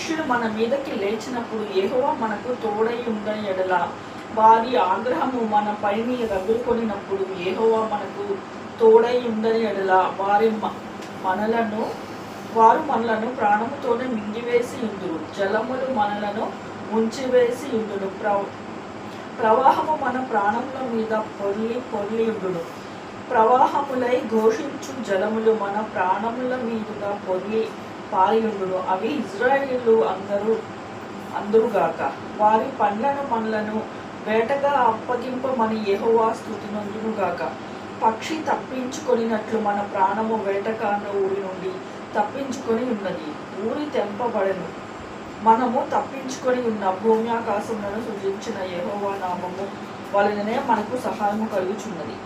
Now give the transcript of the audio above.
పక్షులు మన మీదకి లేచినప్పుడు యెహోవా మనకు తోడై ఉండ ఎడల, వారి ఆగ్రహము మన పైని రగులుకొనినప్పుడు యెహోవా మనకు తోడై ఉండని ఎడల, వారు మనలను ప్రాణముతోనే మింగివేసి ఉందురు. జలములు మనలను ముంచివేసి ఉండును. ప్రవాహము మన ప్రాణముల మీద పొర్లి ఉండును. ప్రవాహములై ఘోషించు జలములు మన ప్రాణముల మీదుగా పొర్లి పారియుండును. అవి ఇజ్రాయేలు అందురుగాక. వారి పండ్లను మనలను వేటగా అప్పగింపమని యెహోవా స్తుతి నొందునుగాక. పక్షి తప్పించుకొనినట్లు మన ప్రాణము వేటకాన ఊరి నుండి తప్పించుకొని ఉన్నది. ఊరి తెంపబడెను. మనము తప్పించుకొని ఉన్న భూమి ఆకాశములను సృజించిన యెహోవా నామము వలననే మనకు సహాయము కలుగుచున్నది.